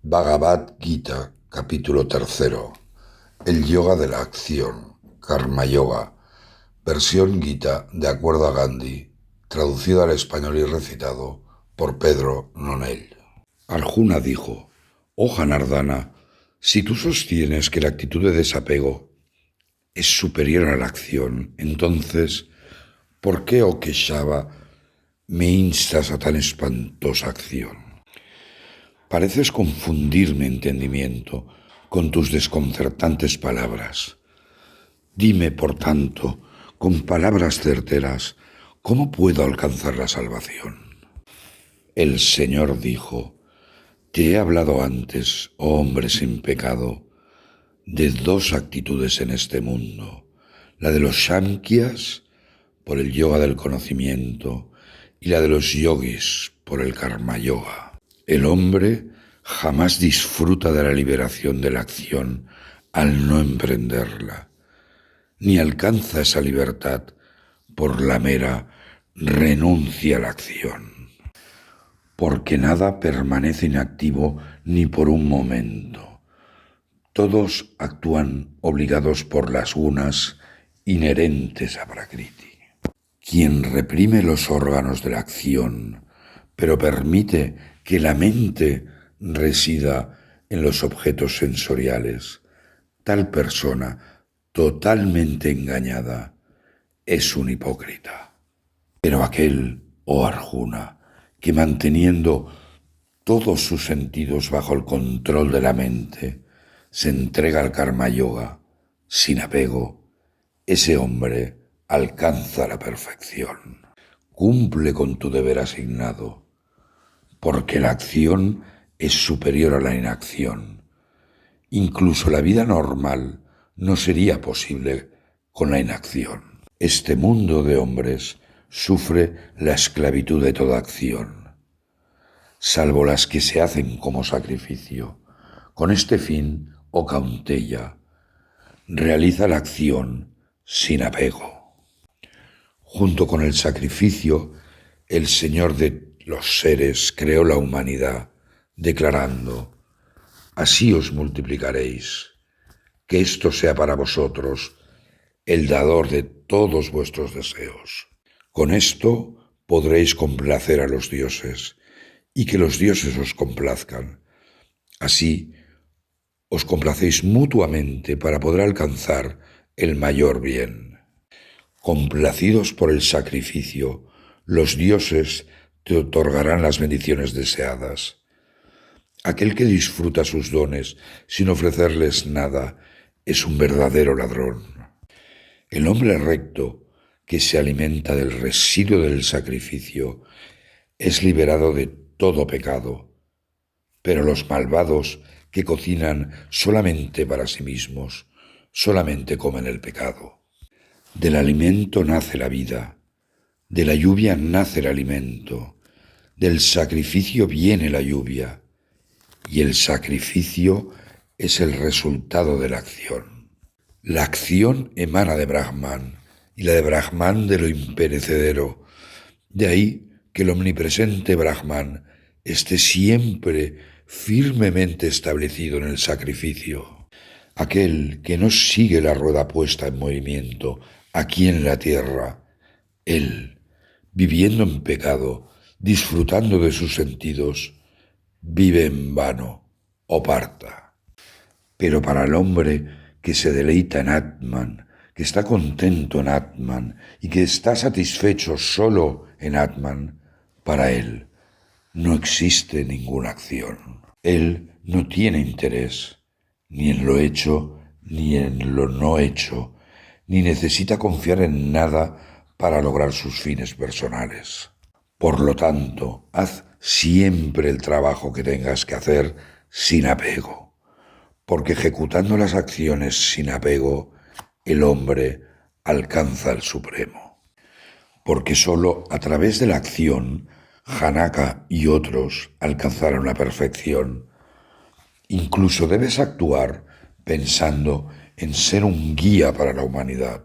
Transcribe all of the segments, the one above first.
Bhagavad Gita, capítulo 3. El yoga de la acción, Karma Yoga, versión Gita de acuerdo a Gandhi, traducido al español y recitado por Pedro Nonell. Arjuna dijo: Oh Janardana, si tú sostienes que la actitud de desapego es superior a la acción, entonces, ¿por qué, oh Keshava, me instas a tan espantosa acción? Pareces confundir mi entendimiento con tus desconcertantes palabras. Dime, por tanto, con palabras certeras, ¿cómo puedo alcanzar la salvación? El Señor dijo: Te he hablado antes, oh hombre sin pecado, de dos actitudes en este mundo, la de los Samkhyas por el yoga del conocimiento y la de los yogis por el karma yoga. El hombre jamás disfruta de la liberación de la acción al no emprenderla, ni alcanza esa libertad por la mera renuncia a la acción, porque nada permanece inactivo ni por un momento. Todos actúan obligados por las gunas inherentes a Prakriti. Quien reprime los órganos de la acción, pero permite que la mente resida en los objetos sensoriales, tal persona, totalmente engañada, es un hipócrita. Pero aquel, oh Arjuna, que manteniendo todos sus sentidos bajo el control de la mente, se entrega al karma yoga sin apego, ese hombre alcanza la perfección. Cumple con tu deber asignado, porque la acción es superior a la inacción. Incluso la vida normal no sería posible con la inacción. Este mundo de hombres sufre la esclavitud de toda acción, salvo las que se hacen como sacrificio. Con este fin, oh Kaunteya, realiza la acción sin apego. Junto con el sacrificio, el Señor de los seres creó la humanidad, declarando: Así os multiplicaréis, que esto sea para vosotros el dador de todos vuestros deseos. Con esto podréis complacer a los dioses, y que los dioses os complazcan. Así os complacéis mutuamente para poder alcanzar el mayor bien. Complacidos por el sacrificio, los dioses te otorgarán las bendiciones deseadas. Aquel que disfruta sus dones sin ofrecerles nada es un verdadero ladrón. El hombre recto, que se alimenta del residuo del sacrificio, es liberado de todo pecado, pero los malvados que cocinan solamente para sí mismos, solamente comen el pecado. Del alimento nace la vida, de la lluvia nace el alimento, del sacrificio viene la lluvia, y el sacrificio es el resultado de la acción. La acción emana de Brahman, y la de Brahman de lo imperecedero. De ahí que el omnipresente Brahman esté siempre firmemente establecido en el sacrificio. Aquel que no sigue la rueda puesta en movimiento aquí en la tierra, él, viviendo en pecado, disfrutando de sus sentidos, vive en vano o parta. Pero para el hombre que se deleita en Atman, que está contento en Atman y que está satisfecho solo en Atman, para él no existe ninguna acción. Él no tiene interés ni en lo hecho ni en lo no hecho, ni necesita confiar en nada para lograr sus fines personales. Por lo tanto, haz siempre el trabajo que tengas que hacer sin apego, porque ejecutando las acciones sin apego, el hombre alcanza el supremo. Porque sólo a través de la acción, Janaka y otros alcanzaron la perfección. Incluso debes actuar pensando en ser un guía para la humanidad.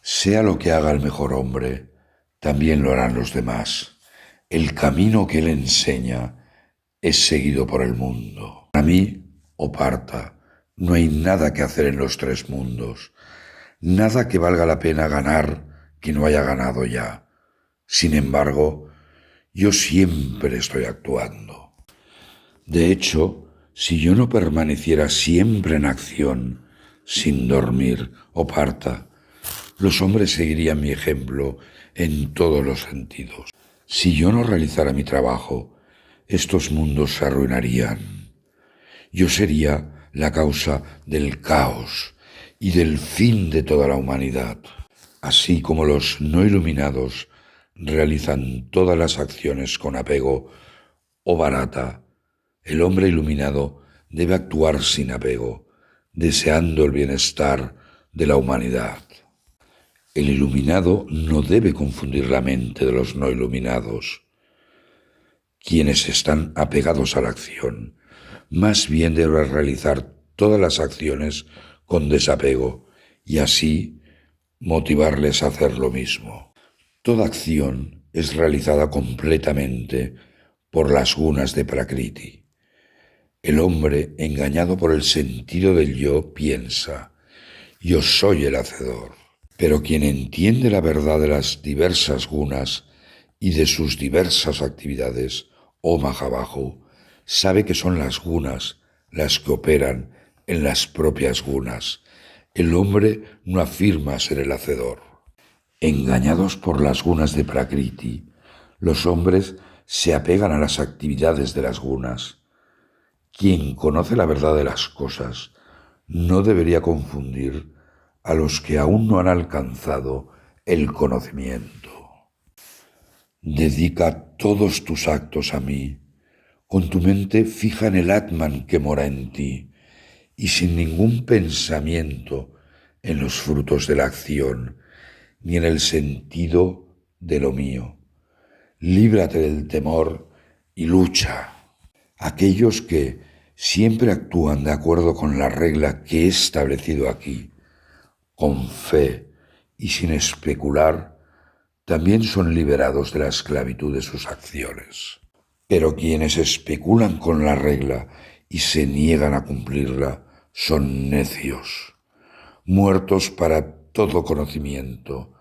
Sea lo que haga el mejor hombre, también lo harán los demás. El camino que él enseña es seguido por el mundo. Para mí, oh Partha, no hay nada que hacer en los tres mundos, nada que valga la pena ganar que no haya ganado ya. Sin embargo, yo siempre estoy actuando. De hecho, si yo no permaneciera siempre en acción, sin dormir, oh Partha, los hombres seguirían mi ejemplo en todos los sentidos. Si yo no realizara mi trabajo, estos mundos se arruinarían. Yo sería la causa del caos y del fin de toda la humanidad. Así como los no iluminados realizan todas las acciones con apego o barata, el hombre iluminado debe actuar sin apego, deseando el bienestar de la humanidad. El iluminado no debe confundir la mente de los no iluminados, quienes están apegados a la acción. Más bien debe realizar todas las acciones con desapego y así motivarles a hacer lo mismo. Toda acción es realizada completamente por las gunas de Prakriti. El hombre, engañado por el sentido del yo, piensa: yo soy el hacedor. Pero quien entiende la verdad de las diversas gunas y de sus diversas actividades, oh Mahabahu, sabe que son las gunas las que operan en las propias gunas. El hombre no afirma ser el hacedor. Engañados por las gunas de Prakriti, los hombres se apegan a las actividades de las gunas. Quien conoce la verdad de las cosas no debería confundir a los que aún no han alcanzado el conocimiento. Dedica todos tus actos a mí, con tu mente fija en el Atman que mora en ti y sin ningún pensamiento en los frutos de la acción ni en el sentido de lo mío. Líbrate del temor y lucha. Aquellos que siempre actúan de acuerdo con la regla que he establecido aquí, con fe y sin especular, también son liberados de la esclavitud de sus acciones. Pero quienes especulan con la regla y se niegan a cumplirla son necios, muertos para todo conocimiento,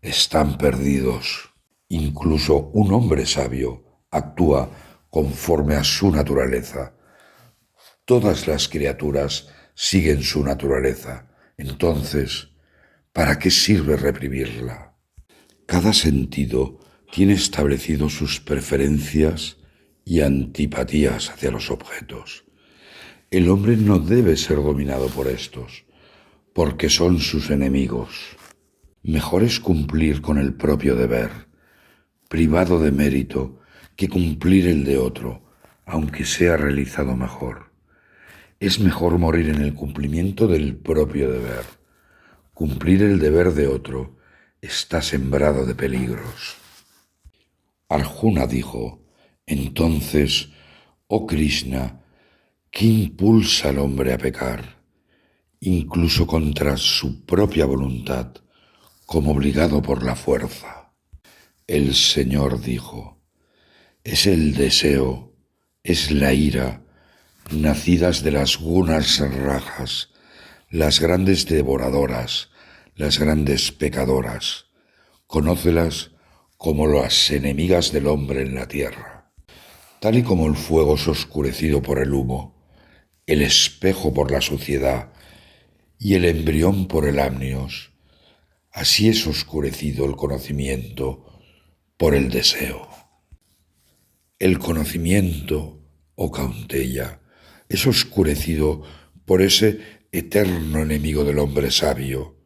están perdidos. Incluso un hombre sabio actúa conforme a su naturaleza. Todas las criaturas siguen su naturaleza. Entonces, ¿para qué sirve reprimirla? Cada sentido tiene establecido sus preferencias y antipatías hacia los objetos. El hombre no debe ser dominado por estos, porque son sus enemigos. Mejor es cumplir con el propio deber, privado de mérito, que cumplir el de otro, aunque sea realizado mejor. Es mejor morir en el cumplimiento del propio deber. Cumplir el deber de otro está sembrado de peligros. Arjuna dijo: entonces, oh Krishna, ¿qué impulsa al hombre a pecar, incluso contra su propia voluntad, como obligado por la fuerza? El Señor dijo: es el deseo, es la ira, nacidas de las gunas rajas, las grandes devoradoras, las grandes pecadoras. Conócelas como las enemigas del hombre en la tierra. Tal y como el fuego es oscurecido por el humo, el espejo por la suciedad y el embrión por el amnios, así es oscurecido el conocimiento por el deseo. El conocimiento, oh Kaunteya, es oscurecido por ese eterno enemigo del hombre sabio,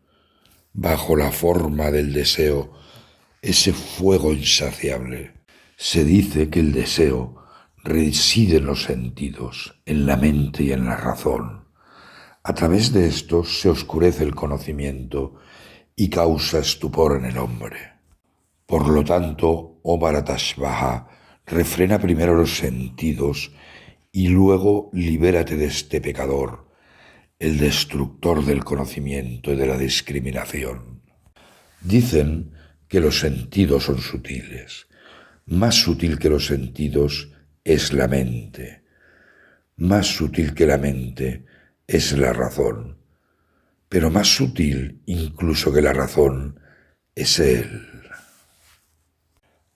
bajo la forma del deseo, ese fuego insaciable. Se dice que el deseo reside en los sentidos, en la mente y en la razón. A través de estos se oscurece el conocimiento y causa estupor en el hombre. Por lo tanto, oh Bharatashvaha, refrena primero los sentidos y luego libérate de este pecador, el destructor del conocimiento y de la discriminación. Dicen que los sentidos son sutiles. Más sutil que los sentidos es la mente. Más sutil que la mente es la razón, pero más sutil incluso que la razón es él.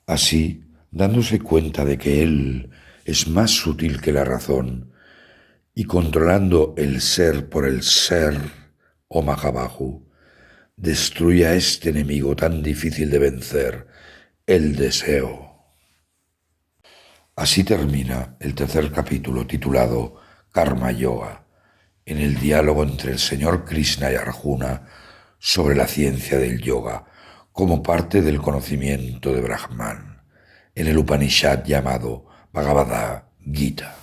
Así, dándose cuenta de que él es más sutil que la razón y controlando el ser por el ser, o Mahabahu, destruye a este enemigo tan difícil de vencer, el deseo. Así termina el tercer capítulo titulado Karma Yoga, en el diálogo entre el señor Krishna y Arjuna sobre la ciencia del yoga como parte del conocimiento de Brahman, en el Upanishad llamado Bhagavad Gita.